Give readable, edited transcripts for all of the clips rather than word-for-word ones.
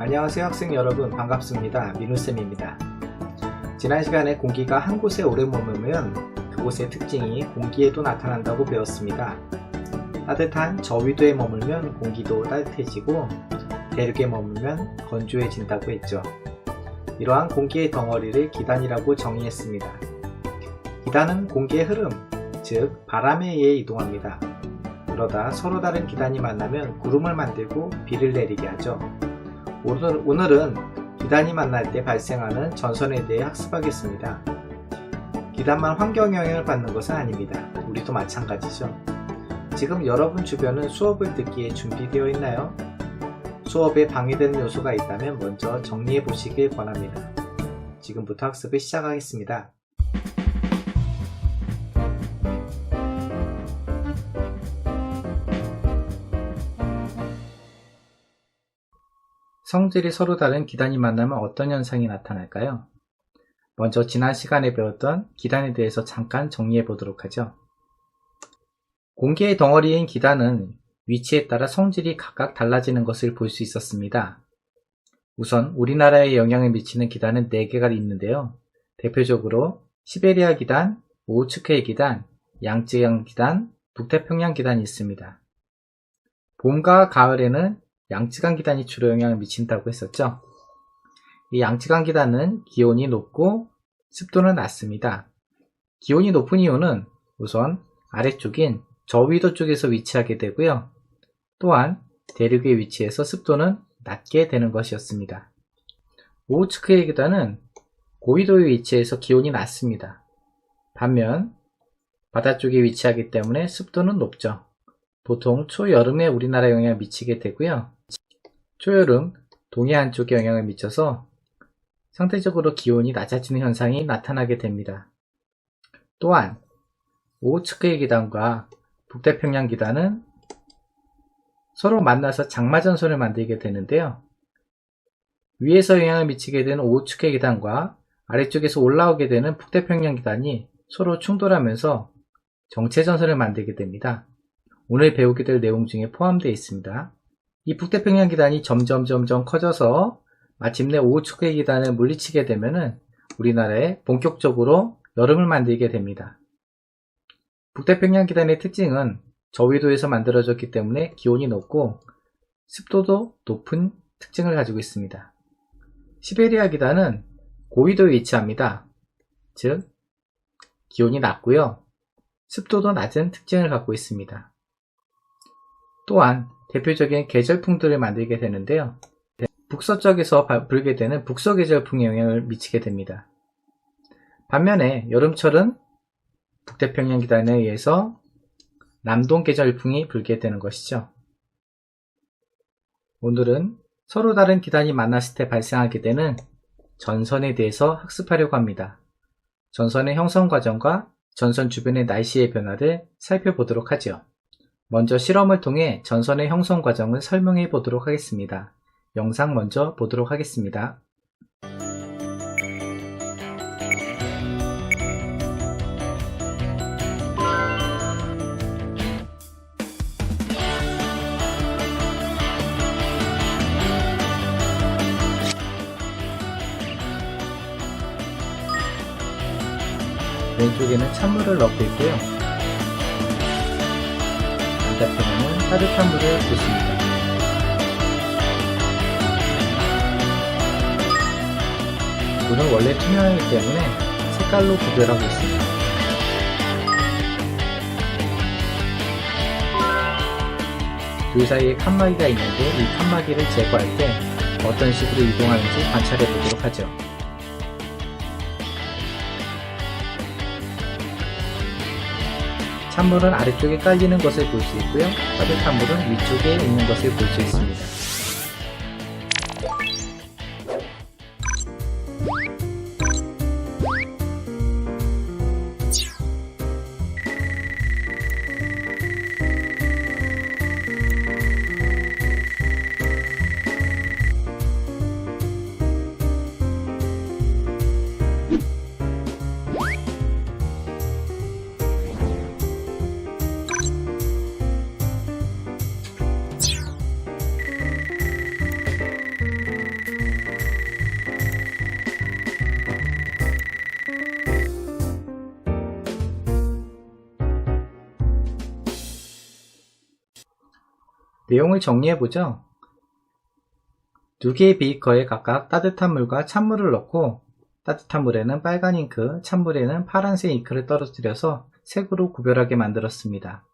안녕하세요 학생 여러분, 반갑습니다. 민우쌤입니다. 지난 시간에 공기가 한 곳에 오래 머물면 그곳의 특징이 공기에도 나타난다고 배웠습니다. 따뜻한 저위도에 머물면 공기도 따뜻해지고 대륙에 머물면 건조해진다고 했죠. 이러한 공기의 덩어리를 기단이라고 정의했습니다. 기단은 공기의 흐름, 즉 바람에 의해 이동합니다. 그러다 서로 다른 기단이 만나면 구름을 만들고 비를 내리게 하죠. 오늘은 기단이 만날 때 발생하는 전선에 대해 학습하겠습니다. 기단만 환경 영향을 받는 것은 아닙니다. 우리도 마찬가지죠. 지금 여러분 주변은 수업을 듣기에 준비되어 있나요? 수업에 방해되는 요소가 있다면 먼저 정리해 보시길 권합니다. 지금부터 학습을 시작하겠습니다. 성질이 서로 다른 기단이 만나면 어떤 현상이 나타날까요? 먼저 지난 시간에 배웠던 기단에 대해서 잠깐 정리해 보도록 하죠. 공기의 덩어리인 기단은 위치에 따라 성질이 각각 달라지는 것을 볼 수 있었습니다. 우선 우리나라에 영향을 미치는 기단은 4개가 있는데요. 대표적으로 시베리아 기단, 오호츠크의 기단, 양쯔강 기단, 북태평양 기단이 있습니다. 봄과 가을에는 양쯔강 기단이 주로 영향을 미친다고 했었죠. 이 양쯔강 기단은 기온이 높고 습도는 낮습니다. 기온이 높은 이유는 우선 아래쪽인 저위도 쪽에서 위치하게 되고요. 또한 대륙에 위치해서 습도는 낮게 되는 것이었습니다. 오호츠크의 기단은 고위도에 위치해서 기온이 낮습니다. 반면 바다 쪽에 위치하기 때문에 습도는 높죠. 보통 초여름에 우리나라에 영향을 미치게 되고요. 초여름 동해안 쪽에 영향을 미쳐서 상대적으로 기온이 낮아지는 현상이 나타나게 됩니다. 또한 오호츠크의 기단과 북태평양 기단은 서로 만나서 장마전선을 만들게 되는데요. 위에서 영향을 미치게 되는 오호츠크의 기단과 아래쪽에서 올라오게 되는 북태평양 기단이 서로 충돌하면서 정체전선을 만들게 됩니다. 오늘 배우게 될 내용 중에 포함되어 있습니다. 이 북태평양 기단이 점점 커져서 마침내 오호츠크의 기단을 물리치게 되면은 우리나라에 본격적으로 여름을 만들게 됩니다. 북태평양 기단의 특징은 저위도에서 만들어졌기 때문에 기온이 높고 습도도 높은 특징을 가지고 있습니다. 시베리아 기단은 고위도에 위치합니다. 즉 기온이 낮고요. 습도도 낮은 특징을 갖고 있습니다. 또한 대표적인 계절풍들을 만들게 되는데요. 북서쪽에서 불게 되는 북서계절풍에 영향을 미치게 됩니다. 반면에 여름철은 북태평양 기단에 의해서 남동계절풍이 불게 되는 것이죠. 오늘은 서로 다른 기단이 만났을 때 발생하게 되는 전선에 대해서 학습하려고 합니다. 전선의 형성 과정과 전선 주변의 날씨의 변화를 살펴보도록 하죠. 먼저 실험을 통해 전선의 형성 과정을 설명해 보도록 하겠습니다. 영상 먼저 보도록 하겠습니다. 왼쪽에는 찬물을 넣고 있고요. 반대편에는 따뜻한 물을 붓습니다. 물은 원래 투명하기 때문에 색깔로 구별하고 있습니다. 둘 사이에 칸막이가 있는데 이 칸막이를 제거할 때 어떤 식으로 이동하는지 관찰해 보도록 하죠. 찬물은 아래쪽에 깔리는 것을 볼 수 있고요. 따뜻한 물은 위쪽에 있는 것을 볼 수 있습니다. 내용을 정리해보죠. 두 개의 비커에 각각 따뜻한 물과 찬물을 넣고 따뜻한 물에는 빨간 잉크, 찬물에는 파란색 잉크를 떨어뜨려서 색으로 구별하게 만들었습니다.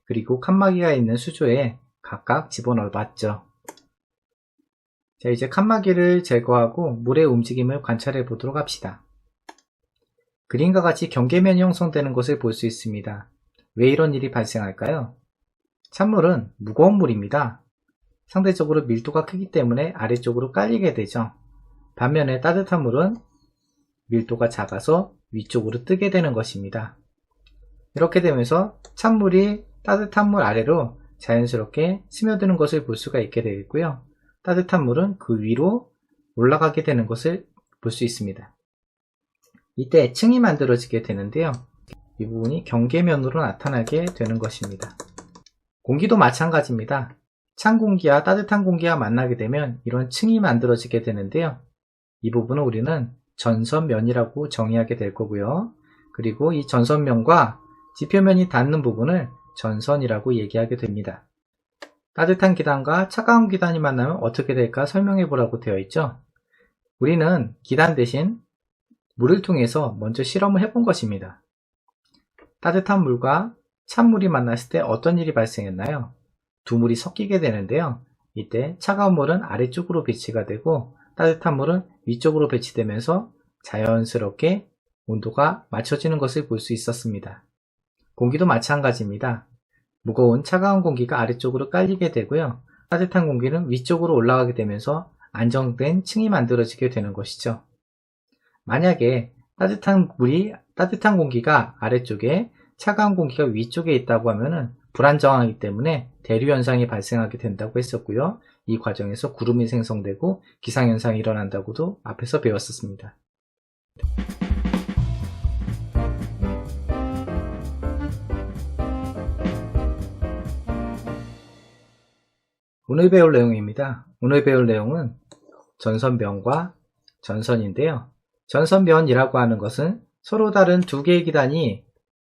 그리고 칸막이가 있는 수조에 각각 집어넣어봤죠. 자, 이제 칸막이를 제거하고 물의 움직임을 관찰해 보도록 합시다. 그림과 같이 경계면이 형성되는 것을 볼 수 있습니다. 왜 이런 일이 발생할까요? 찬물은 무거운 물입니다. 상대적으로 밀도가 크기 때문에 아래쪽으로 깔리게 되죠. 반면에 따뜻한 물은 밀도가 작아서 위쪽으로 뜨게 되는 것입니다. 이렇게 되면서 찬물이 따뜻한 물 아래로 자연스럽게 스며드는 것을 볼 수가 있게 되겠고요. 따뜻한 물은 그 위로 올라가게 되는 것을 볼 수 있습니다. 이때 층이 만들어지게 되는데요. 이 부분이 경계면으로 나타나게 되는 것입니다. 공기도 마찬가지입니다. 찬 공기와 따뜻한 공기가 만나게 되면 이런 층이 만들어지게 되는데요. 이 부분은 우리는 전선면이라고 정의하게 될 거고요. 그리고 이 전선면과 지표면이 닿는 부분을 전선이라고 얘기하게 됩니다. 따뜻한 기단과 차가운 기단이 만나면 어떻게 될까 설명해 보라고 되어 있죠. 우리는 기단 대신 물을 통해서 먼저 실험을 해본 것입니다. 따뜻한 물과 찬물이 만났을 때 어떤 일이 발생했나요? 두 물이 섞이게 되는데요. 이때 차가운 물은 아래쪽으로 배치가 되고 따뜻한 물은 위쪽으로 배치되면서 자연스럽게 온도가 맞춰지는 것을 볼 수 있었습니다. 공기도 마찬가지입니다. 무거운 차가운 공기가 아래쪽으로 깔리게 되고요. 따뜻한 공기는 위쪽으로 올라가게 되면서 안정된 층이 만들어지게 되는 것이죠. 만약에 따뜻한 공기가 아래쪽에 차가운 공기가 위쪽에 있다고 하면은 불안정하기 때문에 대류 현상이 발생하게 된다고 했었고요. 이 과정에서 구름이 생성되고 기상현상이 일어난다고도 앞에서 배웠었습니다. 오늘 배울 내용입니다. 오늘 배울 내용은 전선면과 전선인데요. 전선면이라고 하는 것은 서로 다른 두 개의 기단이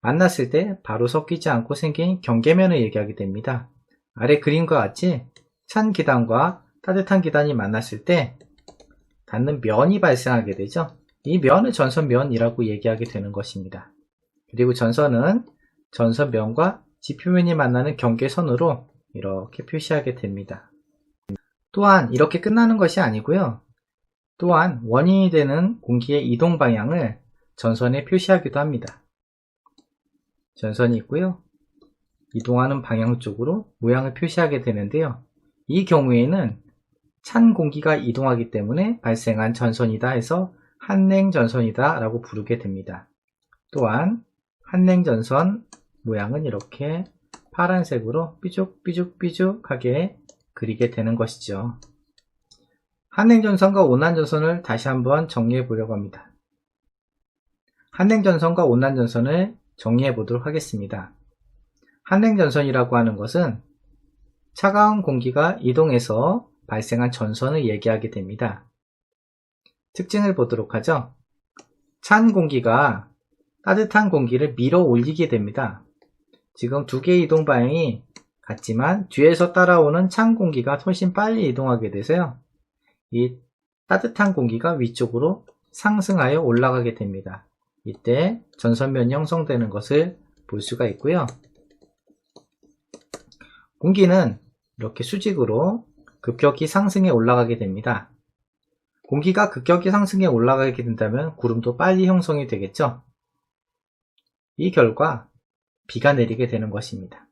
만났을 때 바로 섞이지 않고 생긴 경계면을 얘기하게 됩니다. 아래 그림과 같이 찬 기단과 따뜻한 기단이 만났을 때 닿는 면이 발생하게 되죠. 이 면을 전선면이라고 얘기하게 되는 것입니다. 그리고 전선은 전선면과 지표면이 만나는 경계선으로 이렇게 표시하게 됩니다. 또한 이렇게 끝나는 것이 아니고요. 또한 원인이 되는 공기의 이동 방향을 전선에 표시하기도 합니다. 전선이 있고요. 이동하는 방향 쪽으로 모양을 표시하게 되는데요. 이 경우에는 찬 공기가 이동하기 때문에 발생한 전선이다 해서 한냉전선이다 라고 부르게 됩니다. 또한 한냉전선 모양은 이렇게 파란색으로 삐죽삐죽삐죽하게 그리게 되는 것이죠. 한냉전선과 온난전선을 다시 한번 정리해 보려고 합니다. 한냉전선과 온난전선을 정리해 보도록 하겠습니다. 한냉전선이라고 하는 것은 차가운 공기가 이동해서 발생한 전선을 얘기하게 됩니다. 특징을 보도록 하죠. 찬 공기가 따뜻한 공기를 밀어 올리게 됩니다. 지금 두 개의 이동 방향이 같지만 뒤에서 따라오는 찬 공기가 훨씬 빨리 이동하게 돼서요. 이 따뜻한 공기가 위쪽으로 상승하여 올라가게 됩니다. 이때 전선면이 형성되는 것을 볼 수가 있고요. 공기는 이렇게 수직으로 급격히 상승해 올라가게 됩니다. 공기가 급격히 상승해 올라가게 된다면 구름도 빨리 형성이 되겠죠. 이 결과 비가 내리게 되는 것입니다.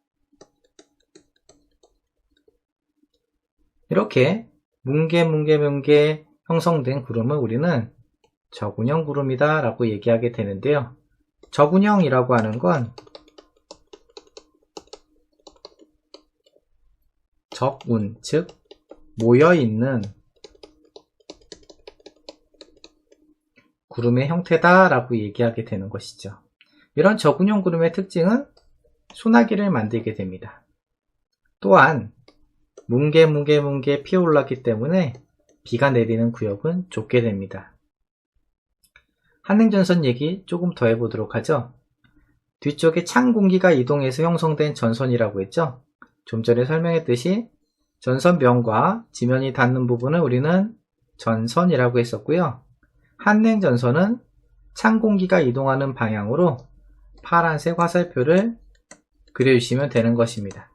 이렇게 뭉게뭉게 형성된 구름을 우리는 적운형 구름이다 라고 얘기하게 되는데요. 적운형이라고 하는 건 적운, 즉 모여있는 구름의 형태다 라고 얘기하게 되는 것이죠. 이런 적운형 구름의 특징은 소나기를 만들게 됩니다. 또한 뭉게뭉게 피어올랐기 때문에 비가 내리는 구역은 좁게 됩니다. 한냉전선 얘기 조금 더 해보도록 하죠. 뒤쪽에 찬 공기가 이동해서 형성된 전선이라고 했죠. 좀 전에 설명했듯이 전선면과 지면이 닿는 부분을 우리는 전선이라고 했었고요. 한냉전선은 찬 공기가 이동하는 방향으로 파란색 화살표를 그려주시면 되는 것입니다.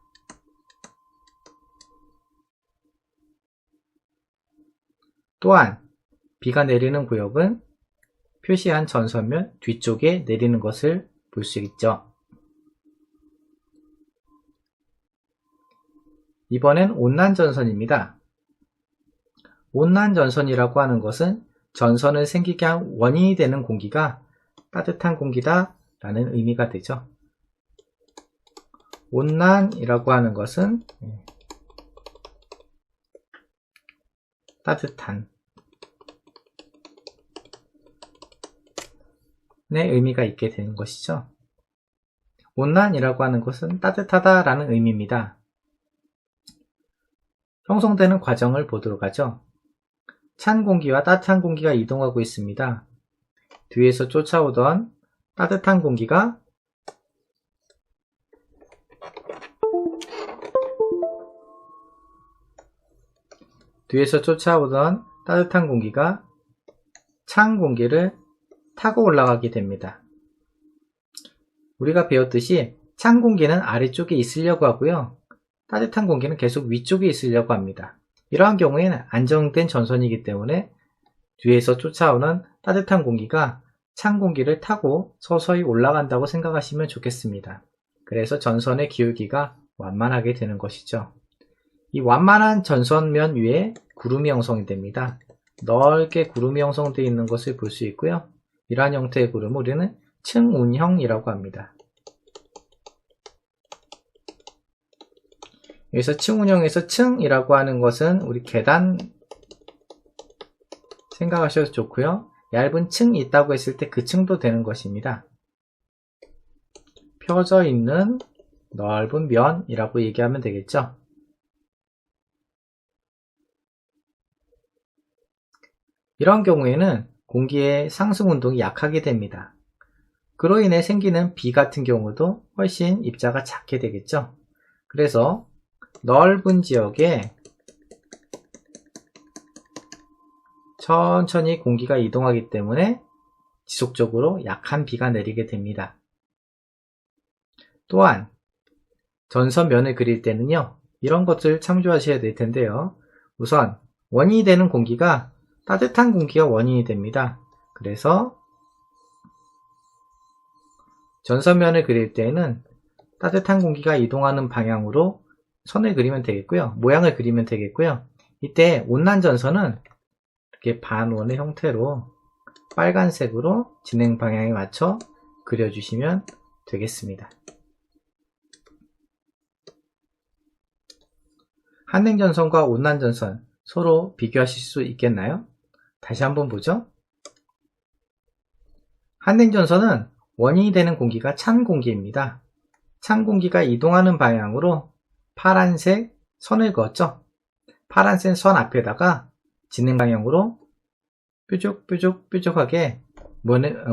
또한 비가 내리는 구역은 표시한 전선면 뒤쪽에 내리는 것을 볼 수 있죠. 이번엔 온난전선입니다. 온난전선이라고 하는 것은 전선을 생기게 한 원인이 되는 공기가 따뜻한 공기다 라는 의미가 되죠. 온난이라고 하는 것은 따뜻한 의 의미가 있게 되는 것이죠. 온난이라고 하는 것은 따뜻하다 라는 의미입니다. 형성되는 과정을 보도록 하죠. 찬 공기와 따뜻한 공기가 이동하고 있습니다. 뒤에서 쫓아오던 따뜻한 공기가 찬 공기를 타고 올라가게 됩니다. 우리가 배웠듯이 찬 공기는 아래쪽에 있으려고 하고요. 따뜻한 공기는 계속 위쪽에 있으려고 합니다. 이러한 경우에는 안정된 전선이기 때문에 뒤에서 쫓아오는 따뜻한 공기가 찬 공기를 타고 서서히 올라간다고 생각하시면 좋겠습니다. 그래서 전선의 기울기가 완만하게 되는 것이죠. 이 완만한 전선면 위에 구름이 형성이 됩니다. 넓게 구름이 형성되어 있는 것을 볼 수 있고요. 이러한 형태의 구름을 우리는 층운형이라고 합니다. 여기서 층운형에서 층이라고 하는 것은 우리 계단 생각하셔도 좋고요. 얇은 층이 있다고 했을 때 그 층도 되는 것입니다. 펴져 있는 넓은 면이라고 얘기하면 되겠죠. 이런 경우에는 공기의 상승 운동이 약하게 됩니다. 그로 인해 생기는 비 같은 경우도 훨씬 입자가 작게 되겠죠. 그래서 넓은 지역에 천천히 공기가 이동하기 때문에 지속적으로 약한 비가 내리게 됩니다. 또한 전선면을 그릴 때는요, 이런 것을 참조하셔야 될 텐데요. 우선 원인이 되는 공기가 따뜻한 공기가 원인이 됩니다. 그래서 전선면을 그릴 때에는 따뜻한 공기가 이동하는 방향으로 선을 그리면 되겠고요. 모양을 그리면 되겠고요. 이때 온난전선은 이렇게 반원의 형태로 빨간색으로 진행 방향에 맞춰 그려주시면 되겠습니다. 한냉전선과 온난전선 서로 비교하실 수 있겠나요? 다시 한번 보죠. 한냉전선은 원인이 되는 공기가 찬 공기입니다. 찬 공기가 이동하는 방향으로 파란색 선을 그었죠. 파란색 선 앞에다가 진행 방향으로 뾰족하게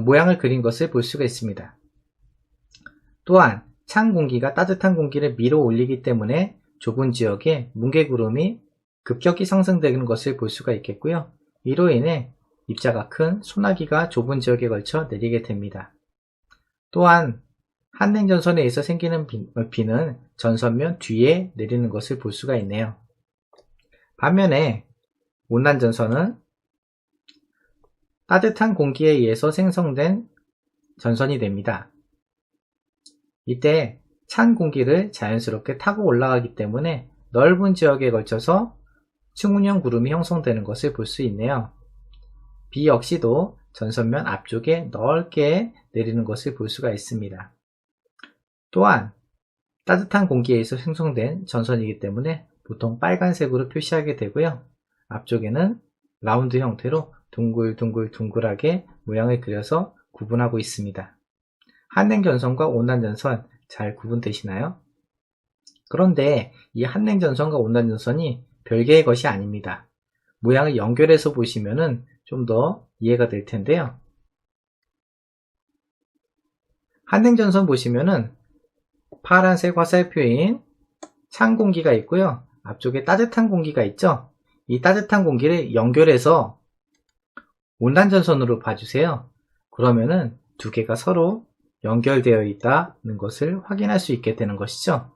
모양을 그린 것을 볼 수가 있습니다. 또한 찬 공기가 따뜻한 공기를 밀어 올리기 때문에 좁은 지역에 뭉게구름이 급격히 상승되는 것을 볼 수가 있겠고요. 이로 인해 입자가 큰 소나기가 좁은 지역에 걸쳐 내리게 됩니다. 또한 한냉전선에 의해서 생기는 비는 전선면 뒤에 내리는 것을 볼 수가 있네요. 반면에 온난전선은 따뜻한 공기에 의해서 생성된 전선이 됩니다. 이때 찬 공기를 자연스럽게 타고 올라가기 때문에 넓은 지역에 걸쳐서 층운형 구름이 형성되는 것을 볼 수 있네요. 비 역시도 전선면 앞쪽에 넓게 내리는 것을 볼 수가 있습니다. 또한 따뜻한 공기에 의해서 생성된 전선이기 때문에 보통 빨간색으로 표시하게 되고요. 앞쪽에는 라운드 형태로 둥글하게 모양을 그려서 구분하고 있습니다. 한냉전선과 온난전선 잘 구분되시나요? 그런데 이 한냉전선과 온난전선이 별개의 것이 아닙니다. 모양을 연결해서 보시면은 좀 더 이해가 될 텐데요. 한냉전선 보시면은 파란색 화살표인 찬 공기가 있고요. 앞쪽에 따뜻한 공기가 있죠? 이 따뜻한 공기를 연결해서 온난전선으로 봐주세요. 그러면은 두 개가 서로 연결되어 있다는 것을 확인할 수 있게 되는 것이죠.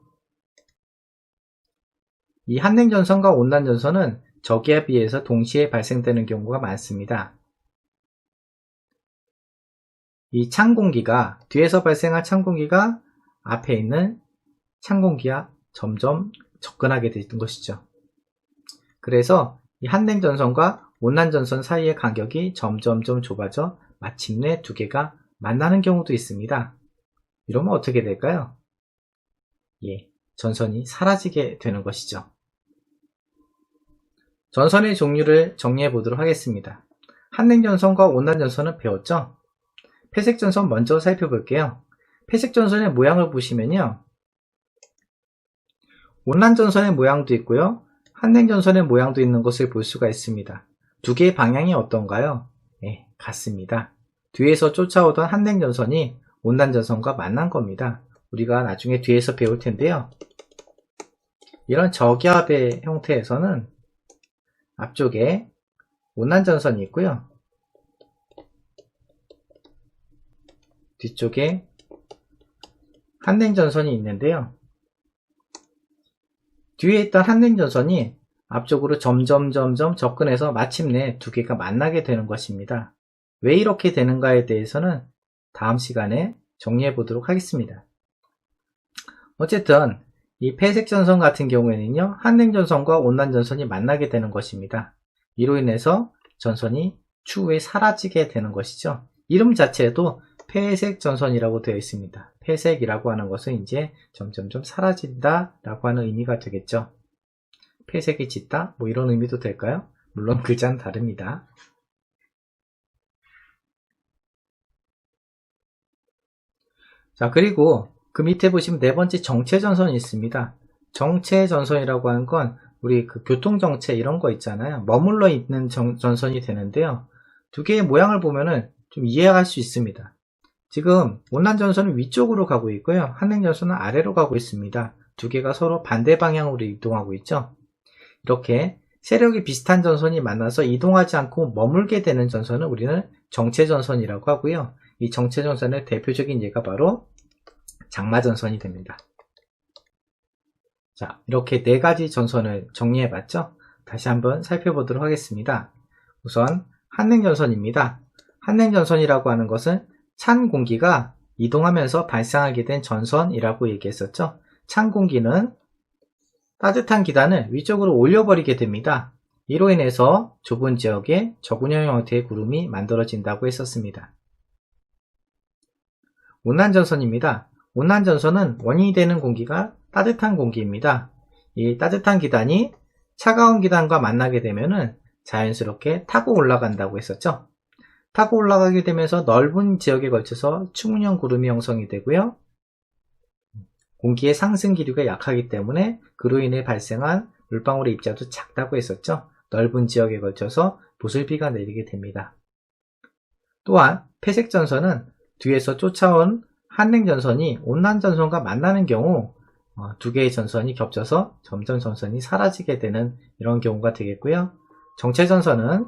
이 한냉전선과 온난전선은 저기압에 비해서 동시에 발생되는 경우가 많습니다. 이 찬 공기가, 뒤에서 발생한 찬 공기가 앞에 있는 찬 공기와 점점 접근하게 되는 것이죠. 그래서 이 한냉전선과 온난전선 사이의 간격이 점점점 좁아져 마침내 두 개가 만나는 경우도 있습니다. 이러면 어떻게 될까요? 전선이 사라지게 되는 것이죠. 전선의 종류를 정리해 보도록 하겠습니다. 한냉전선과 온난전선은 배웠죠? 폐색전선 먼저 살펴볼게요. 폐색전선의 모양을 보시면요, 온난전선의 모양도 있고요, 한냉전선의 모양도 있는 것을 볼 수가 있습니다. 두 개의 방향이 어떤가요? 같습니다. 뒤에서 쫓아오던 한냉전선이 온난전선과 만난 겁니다. 우리가 나중에 뒤에서 배울 텐데요. 이런 저기압의 형태에서는 앞쪽에 온난전선이 있고요, 뒤쪽에 한냉전선이 있는데요. 뒤에 있던 한냉전선이 앞쪽으로 점점 접근해서 마침내 두 개가 만나게 되는 것입니다. 왜 이렇게 되는가에 대해서는 다음 시간에 정리해 보도록 하겠습니다. 어쨌든 이 폐색전선 같은 경우에는요, 한냉전선과 온난전선이 만나게 되는 것입니다. 이로 인해서 전선이 추후에 사라지게 되는 것이죠. 이름 자체도 폐색전선이라고 되어 있습니다. 폐색이라고 하는 것은 이제 점점점 사라진다 라고 하는 의미가 되겠죠. 폐색이 짙다, 뭐 이런 의미도 될까요? 물론 글자는 다릅니다. 자, 그리고 그 밑에 보시면 네 번째 정체전선이 있습니다. 정체전선이라고 하는 건 우리 그 교통정체 이런 거 있잖아요. 머물러 있는 전선이 되는데요. 두 개의 모양을 보면은 좀 이해할 수 있습니다. 지금 온난전선은 위쪽으로 가고 있고요, 한냉전선은 아래로 가고 있습니다. 두 개가 서로 반대 방향으로 이동하고 있죠. 이렇게 세력이 비슷한 전선이 만나서 이동하지 않고 머물게 되는 전선은 우리는 정체전선이라고 하고요. 이 정체전선의 대표적인 예가 바로 장마전선이 됩니다. 자, 이렇게 네 가지 전선을 정리해 봤죠? 다시 한번 살펴보도록 하겠습니다. 우선 한냉전선입니다. 한냉전선이라고 하는 것은 찬 공기가 이동하면서 발생하게 된 전선이라고 얘기했었죠. 찬 공기는 따뜻한 기단을 위쪽으로 올려버리게 됩니다. 이로 인해서 좁은 지역에 저군형 형태의 구름이 만들어진다고 했었습니다. 온난전선입니다. 온난전선은 원인이 되는 공기가 따뜻한 공기입니다. 이 따뜻한 기단이 차가운 기단과 만나게 되면은 자연스럽게 타고 올라간다고 했었죠. 타고 올라가게 되면서 넓은 지역에 걸쳐서 충문형 구름이 형성이 되고요. 공기의 상승 기류가 약하기 때문에 그로 인해 발생한 물방울의 입자도 작다고 했었죠. 넓은 지역에 걸쳐서 보슬비가 내리게 됩니다. 또한 폐색전선은 뒤에서 쫓아온 한냉전선이 온난전선과 만나는 경우 두 개의 전선이 겹쳐서 점점 전선이 사라지게 되는 이런 경우가 되겠고요. 정체전선은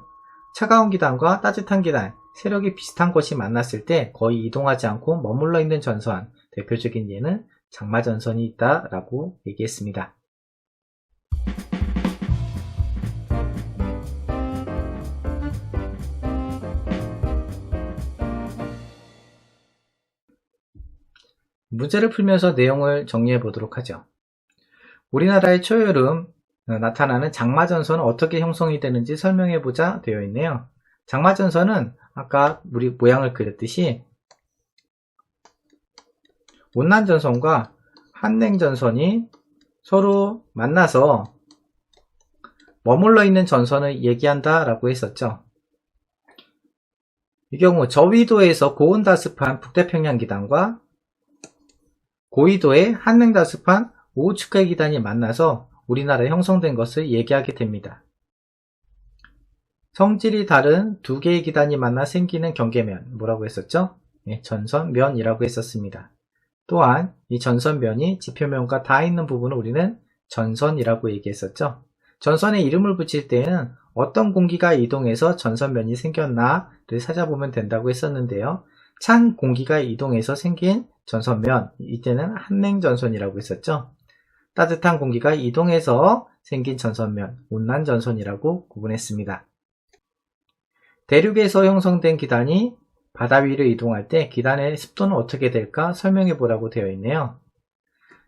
차가운 기단과 따뜻한 기단, 세력이 비슷한 것이 만났을 때 거의 이동하지 않고 머물러 있는 전선, 대표적인 예는 장마전선이 있다라고 얘기했습니다. 문제를 풀면서 내용을 정리해 보도록 하죠. 우리나라의 초여름 나타나는 장마전선은 어떻게 형성이 되는지 설명해 보자 되어 있네요. 장마전선은 아까 우리 모양을 그렸듯이 온난전선과 한냉전선이 서로 만나서 머물러 있는 전선을 얘기한다 라고 했었죠. 이 경우 저위도에서 고온다습한 북태평양 기단과 고위도의 한냉다습한 오후츠크해 기단이 만나서 우리나라에 형성된 것을 얘기하게 됩니다. 성질이 다른 두 개의 기단이 만나 생기는 경계면, 뭐라고 했었죠? 전선면이라고 했었습니다. 또한 이 전선면이 지표면과 닿아 있는 부분을 우리는 전선이라고 얘기했었죠. 전선에 이름을 붙일 때는 어떤 공기가 이동해서 전선면이 생겼나를 찾아보면 된다고 했었는데요. 찬 공기가 이동해서 생긴 전선면, 이때는 한냉전선이라고 했었죠. 따뜻한 공기가 이동해서 생긴 전선면, 온난전선이라고 구분했습니다. 대륙에서 형성된 기단이 바다 위로 이동할 때 기단의 습도는 어떻게 될까 설명해 보라고 되어 있네요.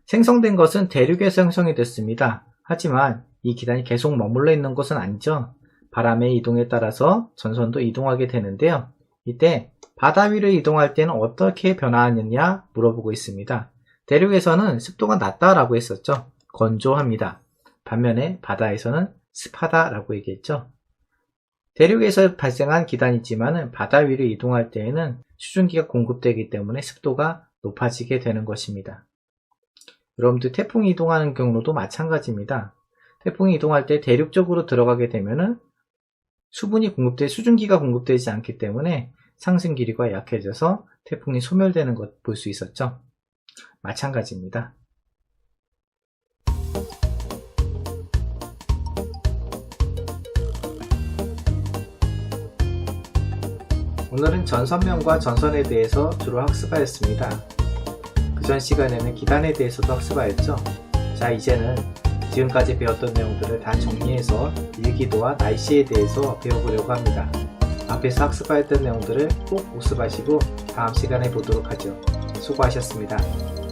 생성된 것은 대륙에서 형성이 됐습니다. 하지만 이 기단이 계속 머물러 있는 것은 아니죠. 바람의 이동에 따라서 전선도 이동하게 되는데요. 이때 바다 위로 이동할 때는 어떻게 변화하느냐 물어보고 있습니다. 대륙에서는 습도가 낮다라고 했었죠. 건조합니다. 반면에 바다에서는 습하다라고 얘기했죠. 대륙에서 발생한 기단이지만 바다 위로 이동할 때에는 수증기가 공급되기 때문에 습도가 높아지게 되는 것입니다. 여러분들 태풍이 이동하는 경로도 마찬가지입니다. 태풍이 이동할 때 대륙 쪽으로 들어가게 되면은 수증기가 공급되지 않기 때문에 상승 기류가 약해져서 태풍이 소멸되는 것 볼 수 있었죠. 마찬가지입니다. 오늘은 전선면과 전선에 대해서 주로 학습하였습니다. 그전 시간에는 기단에 대해서도 학습하였죠. 자, 이제는 지금까지 배웠던 내용들을 다 정리해서 일기도와 날씨에 대해서 배워보려고 합니다. 앞에서 학습하였던 내용들을 꼭 복습하시고 다음 시간에 보도록 하죠. 수고하셨습니다.